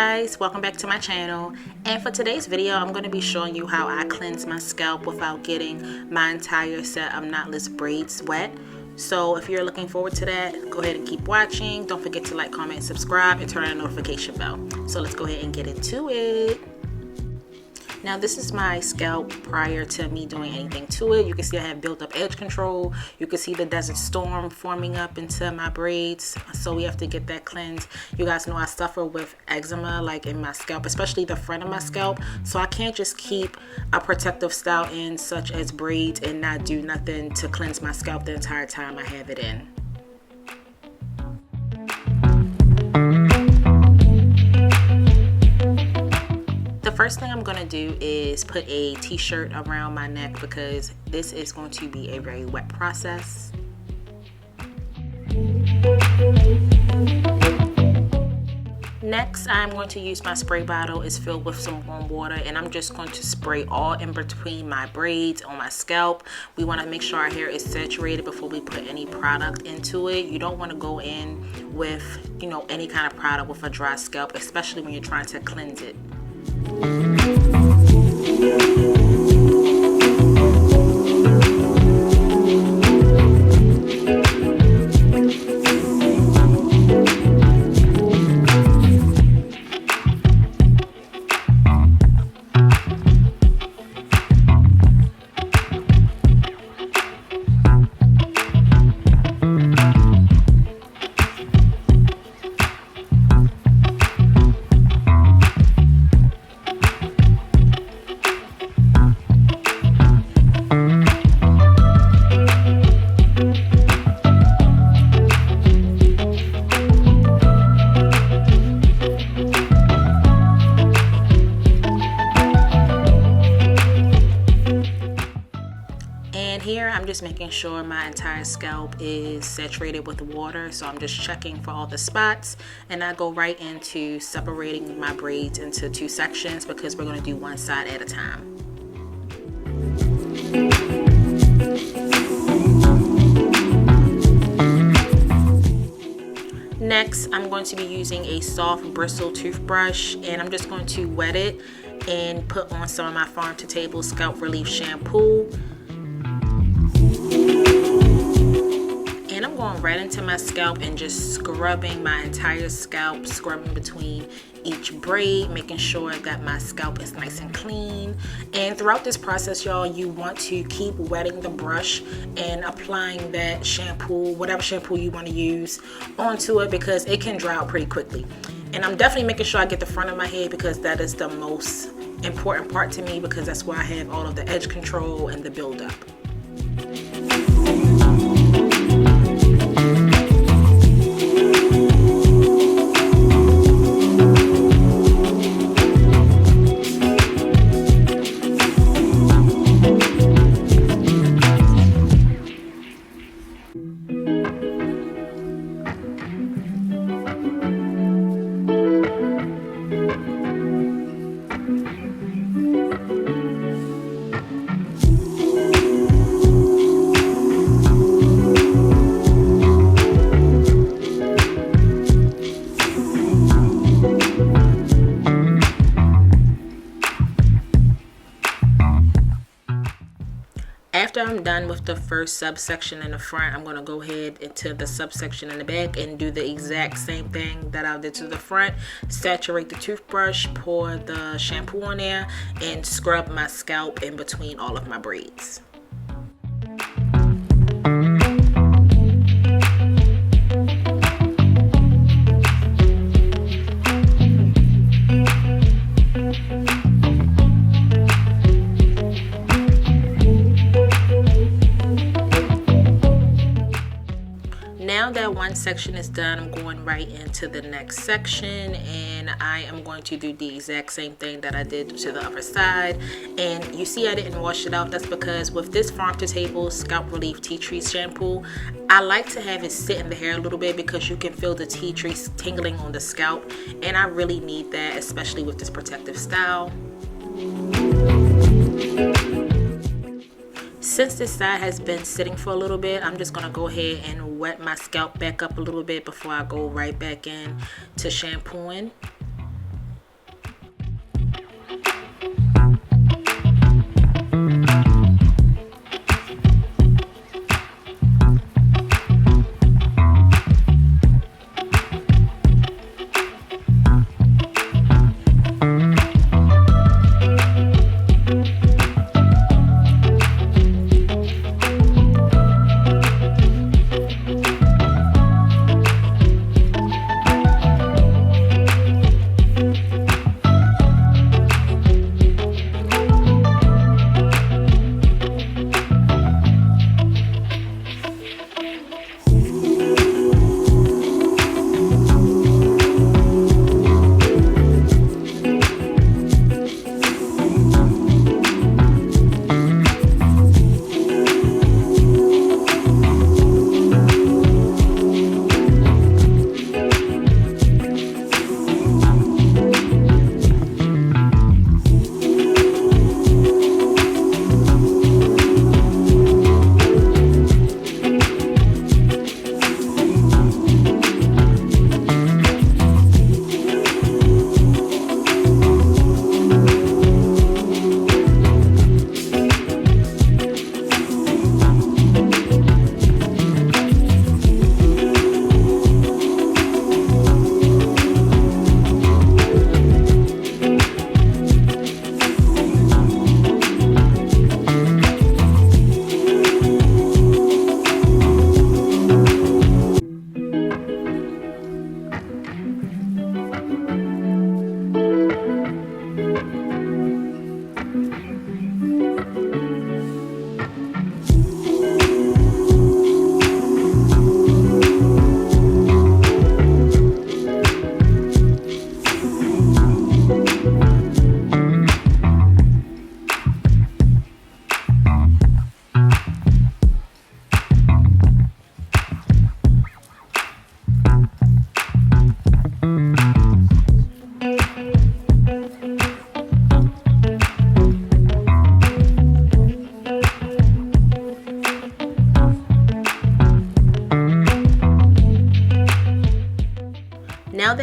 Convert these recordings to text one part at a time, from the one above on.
guys, welcome back to my channel. And for today's video, I'm going to be showing you how I cleanse my scalp without getting my entire set of knotless braids wet. So if you're looking forward to that, go ahead and keep watching. Don't forget to like, comment, subscribe, and turn on the notification bell. So let's go ahead and get into it. Now this is my scalp prior to me doing anything to it. You can see I have built up edge control. You can see the Desert Storm forming up into my braids. So we have to get that cleansed. You guys know I suffer with eczema like in my scalp, especially the front of my scalp. So I can't just keep a protective style in such as braids and not do nothing to cleanse my scalp the entire time I have it in. The first thing I'm going to do is put a t-shirt around my neck because this is going to be a very wet process. Next, I'm going to use my spray bottle. It's filled with some warm water and I'm just going to spray all in between my braids on my scalp. We want to make sure our hair is saturated before we put any product into it. You don't want to go in with, any kind of product with a dry scalp, especially when you're trying to cleanse it. Here I'm just making sure my entire scalp is saturated with water, so I'm just checking for all the spots, and I go right into separating my braids into two sections because we're going to do one side at a time. Next, I'm going to be using a soft bristle toothbrush and I'm just going to wet it and put on some of my Farm to Table Scalp Relief shampoo. And I'm going right into my scalp and just scrubbing my entire scalp, scrubbing between each braid, making sure that my scalp is nice and clean. And throughout this process, y'all, you want to keep wetting the brush and applying that shampoo, whatever shampoo you want to use, onto it because it can dry out pretty quickly. And I'm definitely making sure I get the front of my head because that is the most important part to me because that's where I have all of the edge control and the buildup. After I'm done with the first subsection in the front, I'm going to go ahead into the subsection in the back and do the exact same thing that I did to the front. Saturate the toothbrush, pour the shampoo on there, and scrub my scalp in between all of my braids. Now that one section is done, I'm going right into the next section and I am going to do the exact same thing that I did to the other side. And you see I didn't wash it out. That's because with this Farm to Table Scalp Relief Tea Tree Shampoo, I like to have it sit in the hair a little bit because you can feel the tea tree tingling on the scalp, and I really need that, especially with this protective style. Since this side has been sitting for a little bit, I'm just gonna go ahead and wet my scalp back up a little bit before I go right back in to shampooing.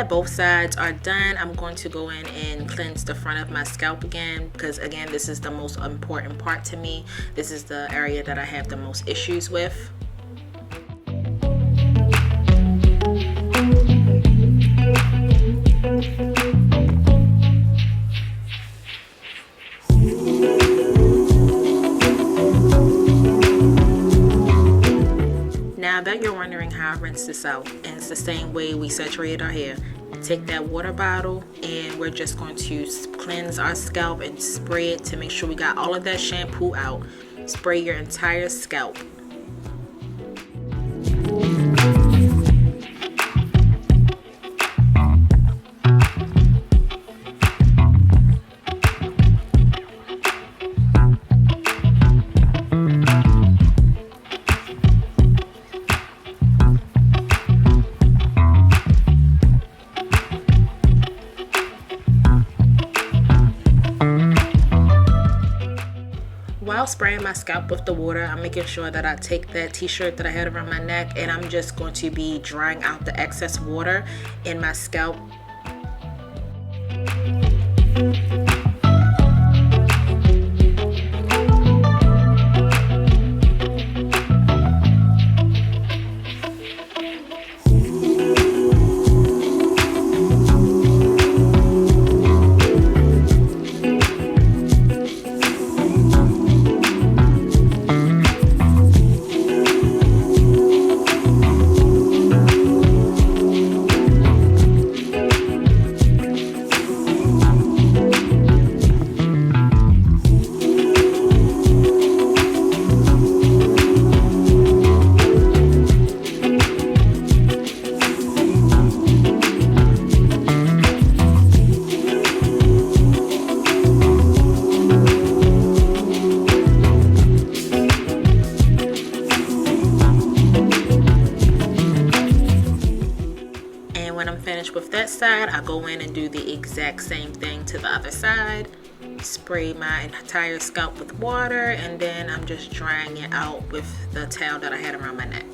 that both sides are done, I'm going to go in and cleanse the front of my scalp again, because again, this is the most important part to me. This is the area that I have the most issues with. Now, I bet you're wondering how I rinse this out, and it's the same way we saturate our hair. Take that water bottle and we're just going to cleanse our scalp and spray it to make sure we got all of that shampoo out. Spray your entire scalp. While spraying my scalp with the water, I'm making sure that I take that t-shirt that I had around my neck and I'm just going to be drying out the excess water in my scalp. With that side, I go in and do the exact same thing to the other side. Spray my entire scalp with water and then I'm just drying it out with the towel that I had around my neck.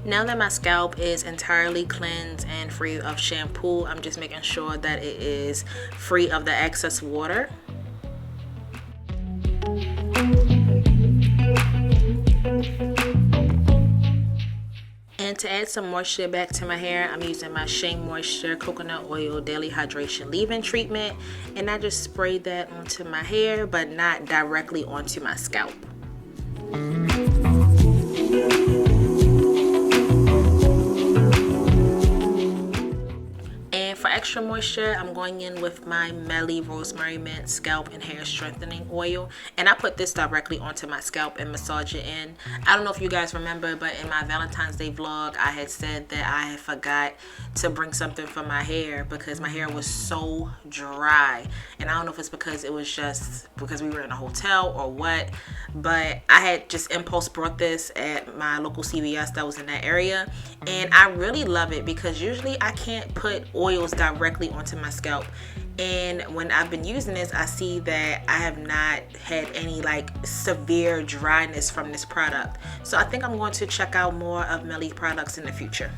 Now that my scalp is entirely cleansed and free of shampoo, I'm just making sure that it is free of the excess water. And to add some moisture back to my hair, I'm using my Shea Moisture Coconut Oil Daily Hydration Leave-In Treatment. And I just spray that onto my hair, but not directly onto my scalp. For extra moisture, I'm going in with my Melly Rosemary Mint Scalp and Hair Strengthening Oil, and I put this directly onto my scalp and massage it in. I don't know if you guys remember, but in my Valentine's Day vlog, I had said that I had forgot to bring something for my hair because my hair was so dry, and I don't know if it's because it was just because we were in a hotel or what, but I had just impulse bought this at my local CVS that was in that area, and I really love it because usually I can't put oils directly onto my scalp, and when I've been using this, I see that I have not had any like severe dryness from this product. So I think I'm going to check out more of Melly products in the future.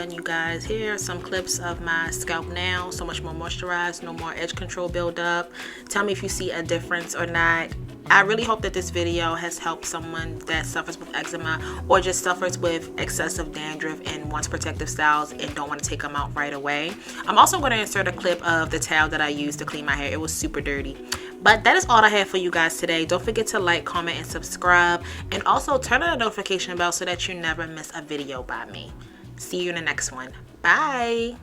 showing you guys here some clips of my scalp now. So much more moisturized, no more edge control buildup. Tell me if you see a difference or not. I really hope that this video has helped someone that suffers with eczema or just suffers with excessive dandruff and wants protective styles and don't want to take them out right away. I'm also going to insert a clip of the towel that I used to clean my hair. It was super dirty. But that is all I have for you guys today. Don't forget to like, comment, and subscribe. And also turn on the notification bell so that you never miss a video by me. See you in the next one. Bye.